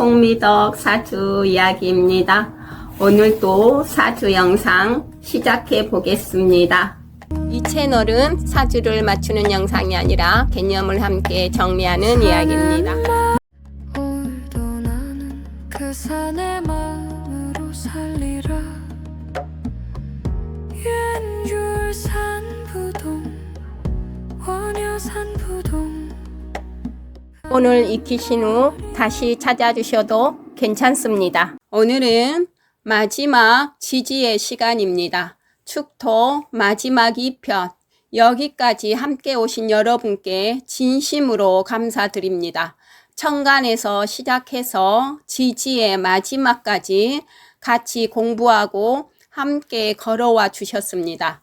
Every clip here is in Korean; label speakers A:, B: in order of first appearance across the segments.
A: 송미덕 사주 이야기입니다. 오늘도 사주 영상 시작해 보겠습니다. 이 채널은 사주를 맞추는 영상이 아니라 개념을 함께 정리하는 이야기입니다.
B: 오늘도 나는 그 산의 마음으로 살리라. 윤율산부동 원효산부동.
A: 오늘 익히신 후 다시 찾아주셔도 괜찮습니다. 오늘은 마지막 지지의 시간입니다. 축토 마지막 2편, 여기까지 함께 오신 여러분께 진심으로 감사드립니다. 천간에서 시작해서 지지의 마지막까지 같이 공부하고 함께 걸어와 주셨습니다.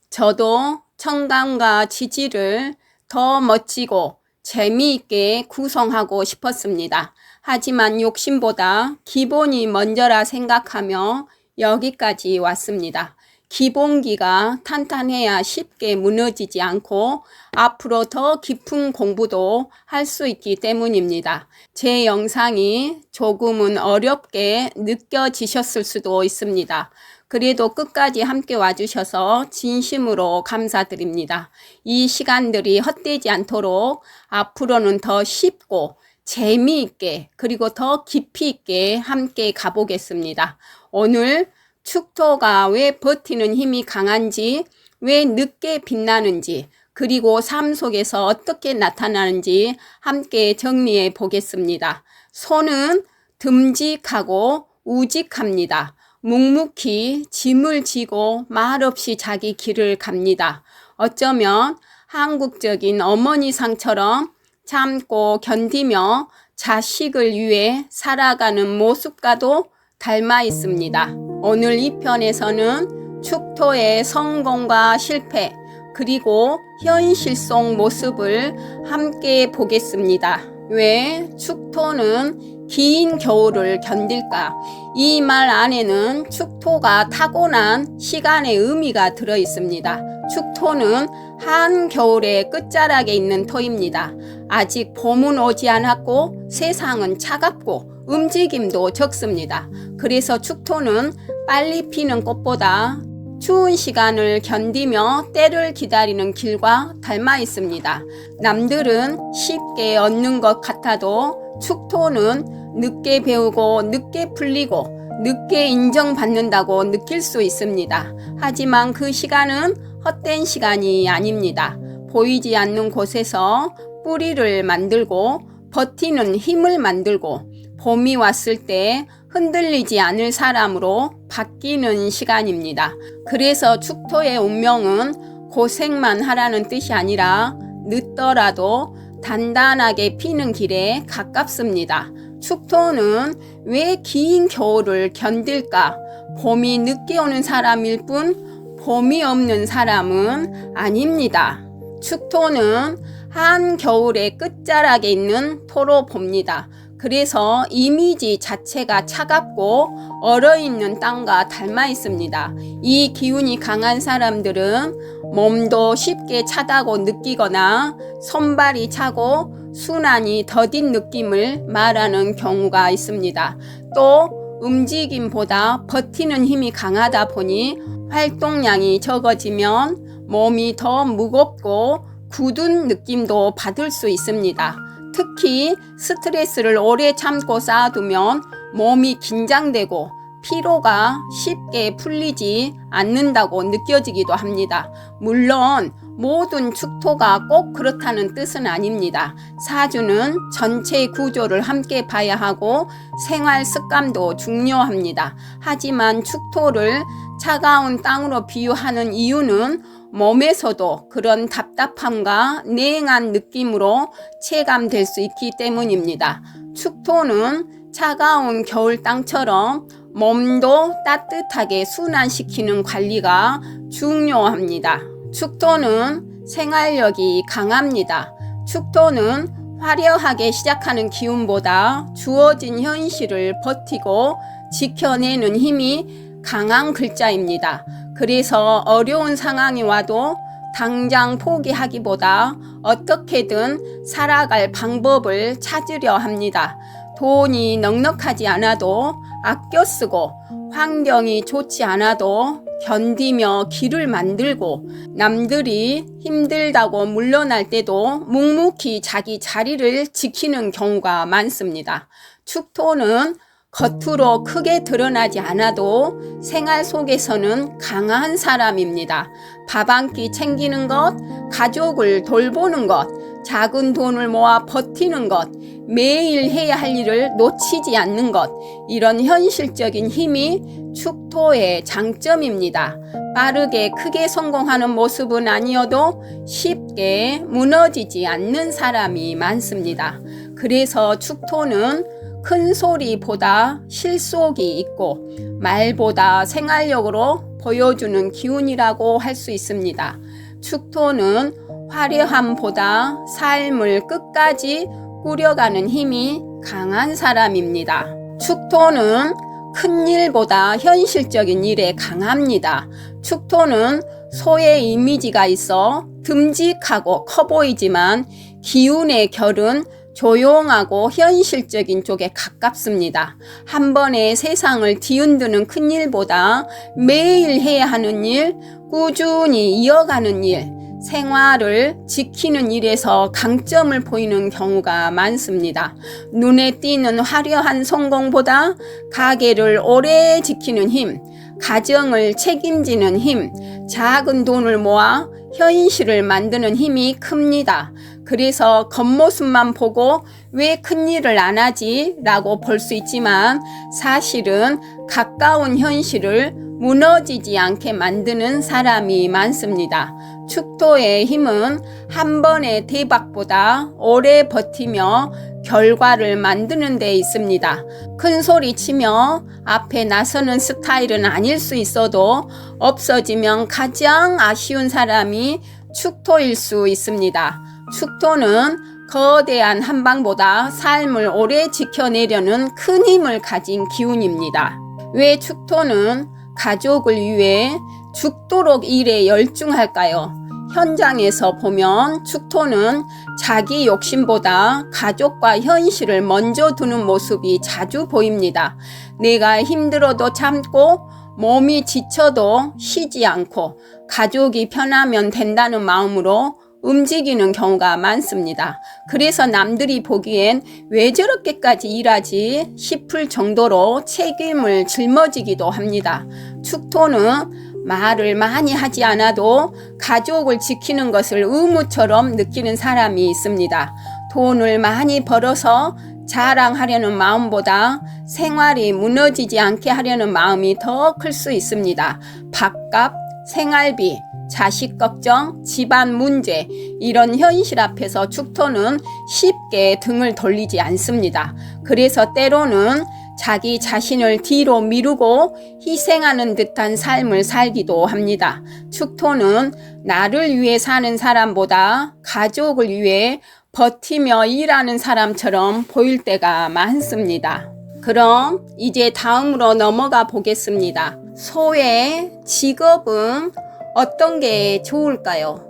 A: 저도 천간과 지지를 더 멋지고 재미있게 구성하고 싶었습니다. 하지만 욕심보다 기본이 먼저라 생각하며 여기까지 왔습니다. 기본기가 탄탄해야 쉽게 무너지지 않고 앞으로 더 깊은 공부도 할 수 있기 때문입니다. 제 영상이 조금은 어렵게 느껴지셨을 수도 있습니다. 그래도 끝까지 함께 와주셔서 진심으로 감사드립니다. 이 시간들이 헛되지 않도록 앞으로는 더 쉽고 재미있게 그리고 더 깊이 있게 함께 가보겠습니다. 오늘 축토가 왜 버티는 힘이 강한지, 왜 늦게 빛나는지, 그리고 삶 속에서 어떻게 나타나는지 함께 정리해 보겠습니다. 손은 듬직하고 우직합니다. 묵묵히 짐을 지고 말없이 자기 길을 갑니다. 어쩌면 한국적인 어머니상처럼 참고 견디며 자식을 위해 살아가는 모습과도 닮아 있습니다. 오늘 이 편에서는 축토의 성공과 실패 그리고 현실 속 모습을 함께 보겠습니다. 왜 축토는 긴 겨울을 견딜까? 이 말 안에는 축토가 타고난 시간의 의미가 들어 있습니다. 축토는 한겨울의 끝자락에 있는 토입니다. 아직 봄은 오지 않았고 세상은 차갑고 움직임도 적습니다. 그래서 축토는 빨리 피는 꽃보다 추운 시간을 견디며 때를 기다리는 길과 닮아 있습니다. 남들은 쉽게 얻는 것 같아도 축토는 늦게 배우고 늦게 풀리고 늦게 인정받는다고 느낄 수 있습니다. 하지만 그 시간은 헛된 시간이 아닙니다. 보이지 않는 곳에서 뿌리를 만들고 버티는 힘을 만들고 봄이 왔을 때 흔들리지 않을 사람으로 바뀌는 시간입니다. 그래서 축토의 운명은 고생만 하라는 뜻이 아니라 늦더라도 단단하게 피는 길에 가깝습니다. 축토는 왜 긴 겨울을 견딜까? 봄이 늦게 오는 사람일 뿐 봄이 없는 사람은 아닙니다. 축토는 한겨울의 끝자락에 있는 토로 봅니다. 그래서 이미지 자체가 차갑고 얼어있는 땅과 닮아 있습니다. 이 기운이 강한 사람들은 몸도 쉽게 차다고 느끼거나 손발이 차고 순환이 더딘 느낌을 말하는 경우가 있습니다. 또 움직임보다 버티는 힘이 강하다 보니 활동량이 적어지면 몸이 더 무겁고 굳은 느낌도 받을 수 있습니다. 특히 스트레스를 오래 참고 쌓아두면 몸이 긴장되고 피로가 쉽게 풀리지 않는다고 느껴지기도 합니다. 물론 모든 축토가 꼭 그렇다는 뜻은 아닙니다. 사주는 전체의 구조를 함께 봐야 하고 생활 습관도 중요합니다. 하지만 축토를 차가운 땅으로 비유하는 이유는 몸에서도 그런 답답함과 냉한 느낌으로 체감될 수 있기 때문입니다. 축토는 차가운 겨울 땅처럼 몸도 따뜻하게 순환시키는 관리가 중요합니다. 축토는 생활력이 강합니다. 축토는 화려하게 시작하는 기운보다 주어진 현실을 버티고 지켜내는 힘이 강한 글자입니다. 그래서 어려운 상황이 와도 당장 포기하기보다 어떻게든 살아갈 방법을 찾으려 합니다. 돈이 넉넉하지 않아도 아껴 쓰고 환경이 좋지 않아도 견디며 길을 만들고 남들이 힘들다고 물러날 때도 묵묵히 자기 자리를 지키는 경우가 많습니다. 축토는 겉으로 크게 드러나지 않아도 생활 속에서는 강한 사람입니다. 밥 한 끼 챙기는 것, 가족을 돌보는 것, 작은 돈을 모아 버티는 것, 매일 해야 할 일을 놓치지 않는 것, 이런 현실적인 힘이 축토의 장점입니다. 빠르게 크게 성공하는 모습은 아니어도 쉽게 무너지지 않는 사람이 많습니다. 그래서 축토는 큰 소리보다 실속이 있고 말보다 생활력으로 보여주는 기운이라고 할 수 있습니다. 축토는 화려함보다 삶을 끝까지 꾸려가는 힘이 강한 사람입니다. 축토는 큰 일보다 현실적인 일에 강합니다. 축토는 소의 이미지가 있어 듬직하고 커 보이지만 기운의 결은 조용하고 현실적인 쪽에 가깝습니다. 한 번에 세상을 뒤흔드는 큰 일보다 매일 해야 하는 일, 꾸준히 이어가는 일, 생활을 지키는 일에서 강점을 보이는 경우가 많습니다. 눈에 띄는 화려한 성공보다 가게를 오래 지키는 힘, 가정을 책임지는 힘, 작은 돈을 모아 현실을 만드는 힘이 큽니다. 그래서 겉모습만 보고 왜 큰일을 안 하지? 라고 볼 수 있지만 사실은 가까운 현실을 무너지지 않게 만드는 사람이 많습니다. 축토의 힘은 한 번의 대박보다 오래 버티며 결과를 만드는 데 있습니다. 큰 소리 치며 앞에 나서는 스타일은 아닐 수 있어도 없어지면 가장 아쉬운 사람이 축토일 수 있습니다. 축토는 거대한 한방보다 삶을 오래 지켜내려는 큰 힘을 가진 기운입니다. 왜 축토는 가족을 위해 죽도록 일에 열중할까요? 현장에서 보면 축토는 자기 욕심보다 가족과 현실을 먼저 두는 모습이 자주 보입니다. 내가 힘들어도 참고 몸이 지쳐도 쉬지 않고 가족이 편하면 된다는 마음으로 움직이는 경우가 많습니다. 그래서 남들이 보기엔 왜 저렇게까지 일하지 싶을 정도로 책임을 짊어지기도 합니다. 축토는 말을 많이 하지 않아도 가족을 지키는 것을 의무처럼 느끼는 사람이 있습니다. 돈을 많이 벌어서 자랑하려는 마음보다 생활이 무너지지 않게 하려는 마음이 더 클 수 있습니다. 밥값, 생활비, 자식 걱정, 집안 문제, 이런 현실 앞에서 축토는 쉽게 등을 돌리지 않습니다. 그래서 때로는 자기 자신을 뒤로 미루고 희생하는 듯한 삶을 살기도 합니다. 축토는 나를 위해 사는 사람보다 가족을 위해 버티며 일하는 사람처럼 보일 때가 많습니다. 그럼 이제 다음으로 넘어가 보겠습니다. 소의 직업은 어떤 게 좋을까요?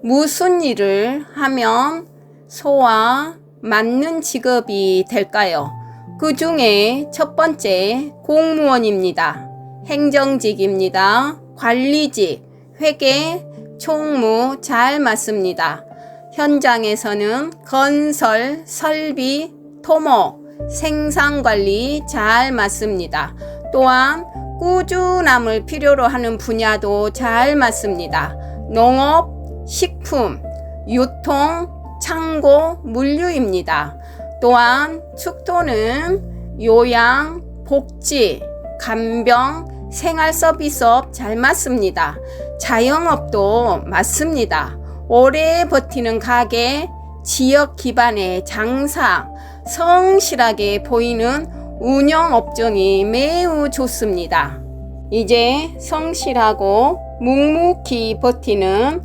A: 무슨 일을 하면 소와 맞는 직업이 될까요? 그 중에 첫 번째 공무원입니다. 행정직입니다. 관리직, 회계, 총무 잘 맞습니다. 현장에서는 건설, 설비, 토목, 생산관리 잘 맞습니다. 또한 꾸준함을 필요로 하는 분야도 잘 맞습니다. 농업, 식품, 유통, 창고, 물류입니다. 또한 축토는 요양, 복지, 간병, 생활 서비스업 잘 맞습니다. 자영업도 맞습니다. 오래 버티는 가게, 지역 기반의 장사, 성실하게 보이는 운영업종이 매우 좋습니다. 이제 성실하고 묵묵히 버티는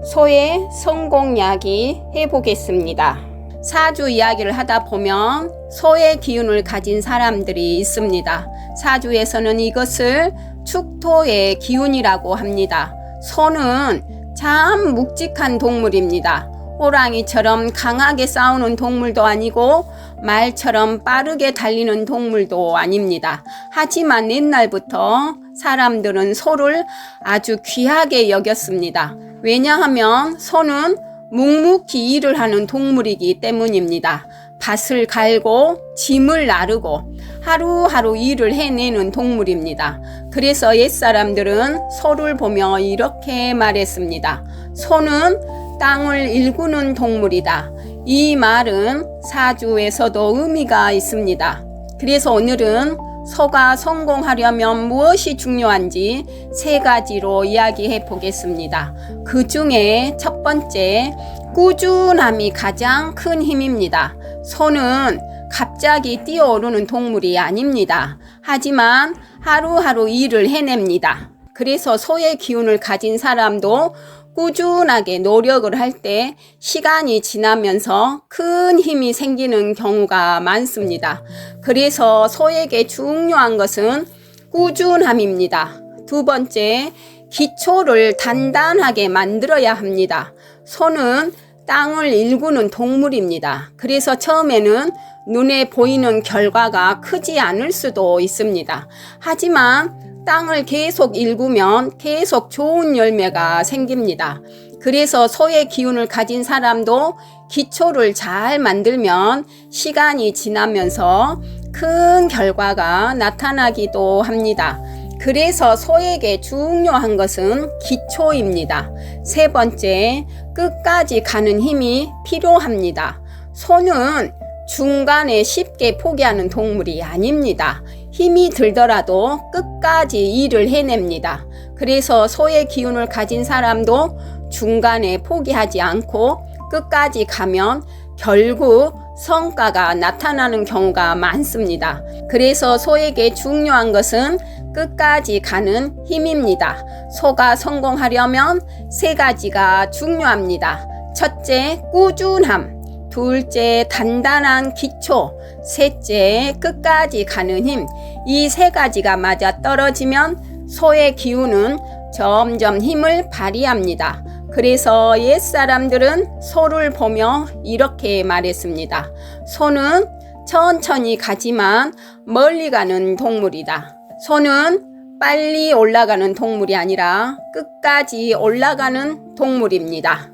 A: 소의 성공 이야기 해보겠습니다. 사주 이야기를 하다 보면 소의 기운을 가진 사람들이 있습니다. 사주에서는 이것을 축토의 기운이라고 합니다. 소는 참 묵직한 동물입니다. 호랑이처럼 강하게 싸우는 동물도 아니고 말처럼 빠르게 달리는 동물도 아닙니다. 하지만 옛날부터 사람들은 소를 아주 귀하게 여겼습니다. 왜냐하면 소는 묵묵히 일을 하는 동물이기 때문입니다. 밭을 갈고 짐을 나르고 하루하루 일을 해내는 동물입니다. 그래서 옛사람들은 소를 보며 이렇게 말했습니다. 소는 땅을 일구는 동물이다. 이 말은 사주에서도 의미가 있습니다. 그래서 오늘은 소가 성공하려면 무엇이 중요한지 3가지로 이야기해 보겠습니다. 그 중에 첫 번째, 꾸준함이 가장 큰 힘입니다. 소는 갑자기 뛰어오르는 동물이 아닙니다. 하지만 하루하루 일을 해냅니다. 그래서 소의 기운을 가진 사람도 꾸준하게 노력을 할 때 시간이 지나면서 큰 힘이 생기는 경우가 많습니다. 그래서 소에게 중요한 것은 꾸준함입니다. 두 번째, 기초를 단단하게 만들어야 합니다. 소는 땅을 일구는 동물입니다. 그래서 처음에는 눈에 보이는 결과가 크지 않을 수도 있습니다. 하지만 땅을 계속 일구면 계속 좋은 열매가 생깁니다. 그래서 소의 기운을 가진 사람도 기초를 잘 만들면 시간이 지나면서 큰 결과가 나타나기도 합니다. 그래서 소에게 중요한 것은 기초입니다. 세 번째, 끝까지 가는 힘이 필요합니다. 소는 중간에 쉽게 포기하는 동물이 아닙니다. 힘이 들더라도 끝까지 일을 해냅니다. 그래서 소의 기운을 가진 사람도 중간에 포기하지 않고 끝까지 가면 결국 성과가 나타나는 경우가 많습니다. 그래서 소에게 중요한 것은 끝까지 가는 힘입니다. 소가 성공하려면 3가지가 중요합니다. 첫째, 꾸준함. 둘째, 단단한 기초. 셋째, 끝까지 가는 힘. 이 3가지가 맞아 떨어지면 소의 기운은 점점 힘을 발휘합니다. 그래서 옛사람들은 소를 보며 이렇게 말했습니다. 소는 천천히 가지만 멀리 가는 동물이다. 소는 빨리 올라가는 동물이 아니라 끝까지 올라가는 동물입니다.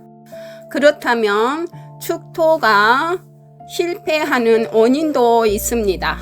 A: 그렇다면 축토가 실패하는 원인도 있습니다.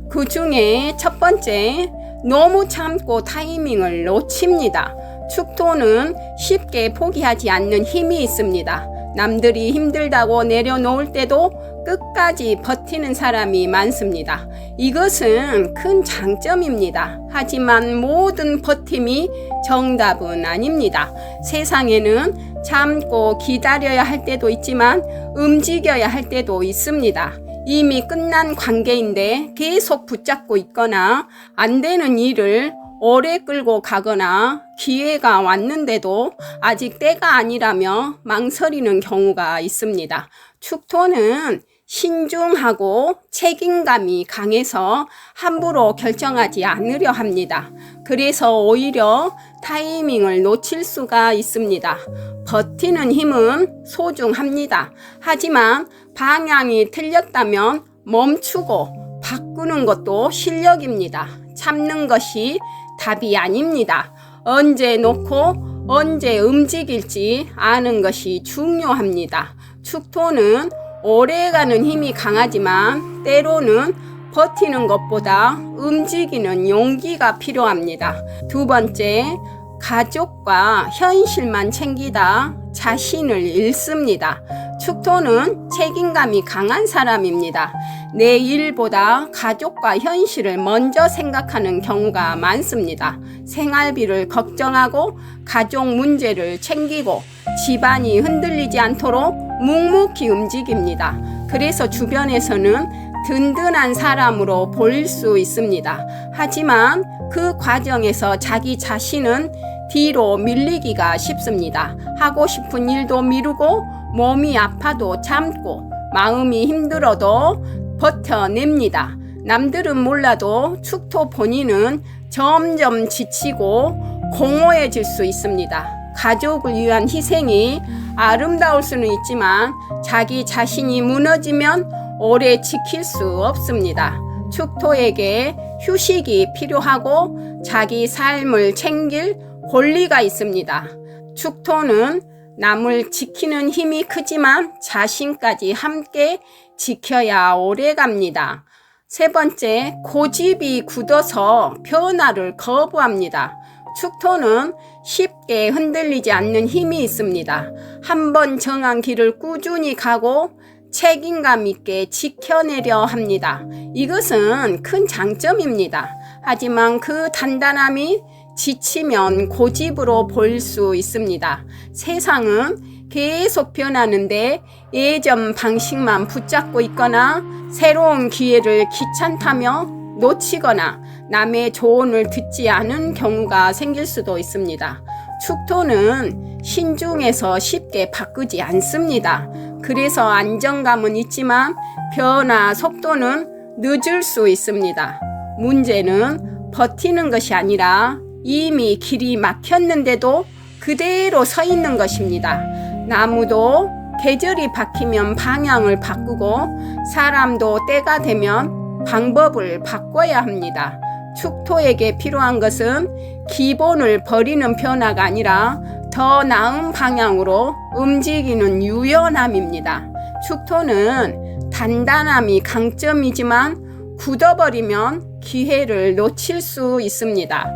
A: 그 중에 첫 번째, 너무 참고 타이밍을 놓칩니다. 축토는 쉽게 포기하지 않는 힘이 있습니다. 남들이 힘들다고 내려놓을 때도 끝까지 버티는 사람이 많습니다. 이것은 큰 장점입니다. 하지만 모든 버팀이 정답은 아닙니다. 세상에는 참고 기다려야 할 때도 있지만 움직여야 할 때도 있습니다. 이미 끝난 관계인데 계속 붙잡고 있거나 안 되는 일을 오래 끌고 가거나 기회가 왔는데도 아직 때가 아니라며 망설이는 경우가 있습니다. 축토는 신중하고 책임감이 강해서 함부로 결정하지 않으려 합니다. 그래서 오히려 타이밍을 놓칠 수가 있습니다. 버티는 힘은 소중합니다. 하지만 방향이 틀렸다면 멈추고 바꾸는 것도 실력입니다. 참는 것이 답이 아닙니다. 언제 놓고 언제 움직일지 아는 것이 중요합니다. 축토는 오래가는 힘이 강하지만 때로는 버티는 것보다 움직이는 용기가 필요합니다. 두 번째, 가족과 현실만 챙기다 자신을 잃습니다. 축토는 책임감이 강한 사람입니다. 내 일보다 가족과 현실을 먼저 생각하는 경우가 많습니다. 생활비를 걱정하고 가족 문제를 챙기고 집안이 흔들리지 않도록 묵묵히 움직입니다. 그래서 주변에서는 든든한 사람으로 보일 수 있습니다. 하지만 그 과정에서 자기 자신은 뒤로 밀리기가 쉽습니다. 하고 싶은 일도 미루고 몸이 아파도 참고 마음이 힘들어도 버텨냅니다. 남들은 몰라도 축토 본인은 점점 지치고 공허해질 수 있습니다. 가족을 위한 희생이 아름다울 수는 있지만 자기 자신이 무너지면 오래 지킬 수 없습니다. 축토에게 휴식이 필요하고 자기 삶을 챙길 권리가 있습니다. 축토는 남을 지키는 힘이 크지만 자신까지 함께 지켜야 오래갑니다. 세 번째, 고집이 굳어서 변화를 거부합니다. 축토는 쉽게 흔들리지 않는 힘이 있습니다. 한번 정한 길을 꾸준히 가고 책임감 있게 지켜내려 합니다. 이것은 큰 장점입니다. 하지만 그 단단함이 지치면 고집으로 보일 수 있습니다. 세상은 계속 변하는데 예전 방식만 붙잡고 있거나 새로운 기회를 귀찮다며 놓치거나 남의 조언을 듣지 않은 경우가 생길 수도 있습니다. 축토는 신중해서 쉽게 바꾸지 않습니다. 그래서 안정감은 있지만 변화 속도는 늦을 수 있습니다. 문제는 버티는 것이 아니라 이미 길이 막혔는데도 그대로 서 있는 것입니다. 나무도 계절이 바뀌면 방향을 바꾸고 사람도 때가 되면 방법을 바꿔야 합니다. 축토에게 필요한 것은 기본을 버리는 변화가 아니라 더 나은 방향으로 움직이는 유연함입니다. 축토는 단단함이 강점이지만 굳어버리면 기회를 놓칠 수 있습니다.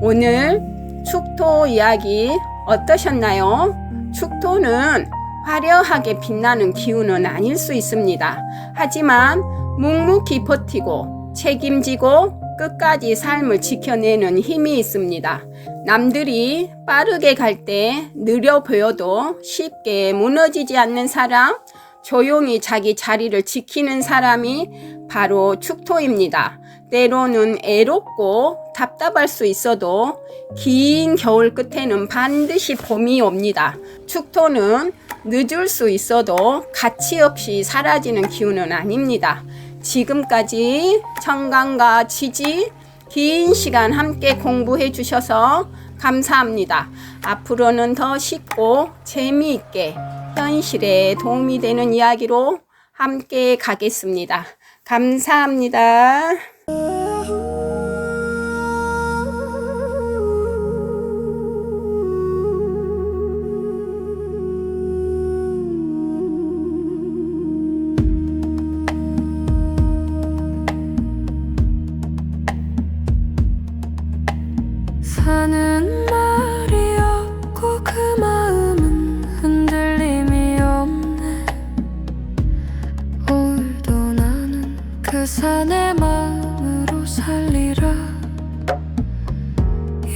A: 오늘 축토 이야기 어떠셨나요? 축토는 화려하게 빛나는 기운은 아닐 수 있습니다. 하지만 묵묵히 버티고 책임지고 끝까지 삶을 지켜내는 힘이 있습니다. 남들이 빠르게 갈 때 느려 보여도 쉽게 무너지지 않는 사람, 조용히 자기 자리를 지키는 사람이 바로 축토입니다. 때로는 애롭고 답답할 수 있어도 긴 겨울 끝에는 반드시 봄이 옵니다. 축토는 늦을 수 있어도 가치 없이 사라지는 기운은 아닙니다. 지금까지 청강과 지지 긴 시간 함께 공부해 주셔서 감사합니다. 앞으로는 더 쉽고 재미있게 현실에 도움이 되는 이야기로 함께 가겠습니다. 감사합니다.
B: 사는 말이 없고 그 마음은 흔들림이 없네. 오늘도 나는 그 산의 마음으로 살리라.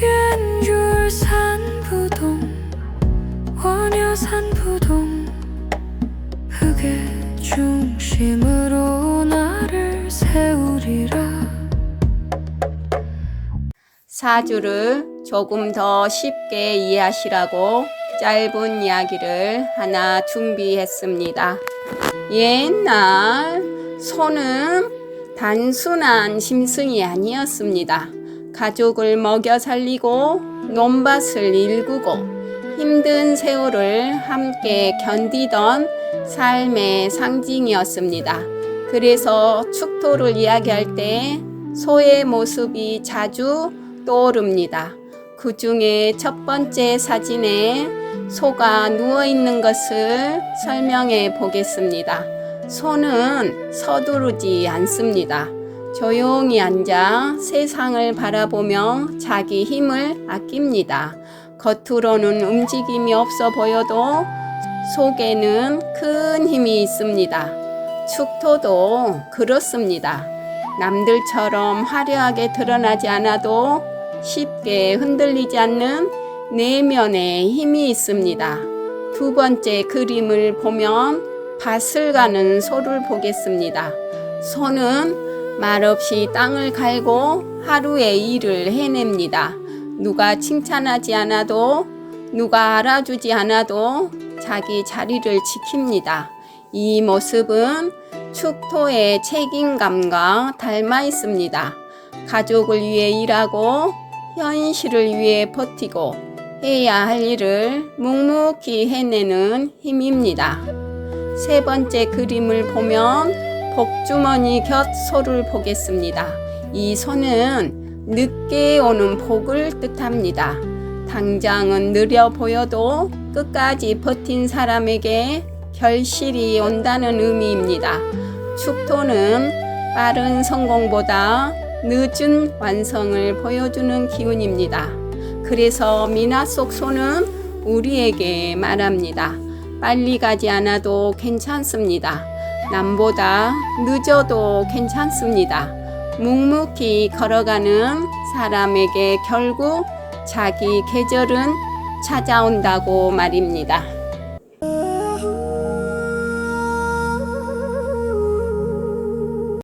B: 연율산 부동 원효산 부동 흙의 중심으로 나를 세우리라.
A: 사주를 조금 더 쉽게 이해하시라고 짧은 이야기를 하나 준비했습니다. 옛날 소는 단순한 짐승이 아니었습니다. 가족을 먹여 살리고 논밭을 일구고 힘든 세월을 함께 견디던 삶의 상징이었습니다. 그래서 축토를 이야기할 때 소의 모습이 자주 떠오릅니다. 그 중에 첫 번째 사진에 소가 누워있는 것을 설명해 보겠습니다. 소는 서두르지 않습니다. 조용히 앉아 세상을 바라보며 자기 힘을 아낍니다. 겉으로는 움직임이 없어 보여도 속에는 큰 힘이 있습니다. 축토도 그렇습니다. 남들처럼 화려하게 드러나지 않아도 쉽게 흔들리지 않는 내면의 힘이 있습니다. 두 번째 그림을 보면 밭을 가는 소를 보겠습니다. 소는 말없이 땅을 갈고 하루의 일을 해냅니다. 누가 칭찬하지 않아도 누가 알아주지 않아도 자기 자리를 지킵니다. 이 모습은 축토의 책임감과 닮아 있습니다. 가족을 위해 일하고 현실을 위해 버티고 해야 할 일을 묵묵히 해내는 힘입니다. 세 번째 그림을 보면 복주머니 곁 소를 보겠습니다. 이 소는 늦게 오는 복을 뜻합니다. 당장은 느려 보여도 끝까지 버틴 사람에게 결실이 온다는 의미입니다. 축토는 빠른 성공보다 늦은 완성을 보여주는 기운입니다. 그래서 미나 속 소는 우리에게 말합니다. 빨리 가지 않아도 괜찮습니다. 남보다 늦어도 괜찮습니다. 묵묵히 걸어가는 사람에게 결국 자기 계절은 찾아온다고 말입니다.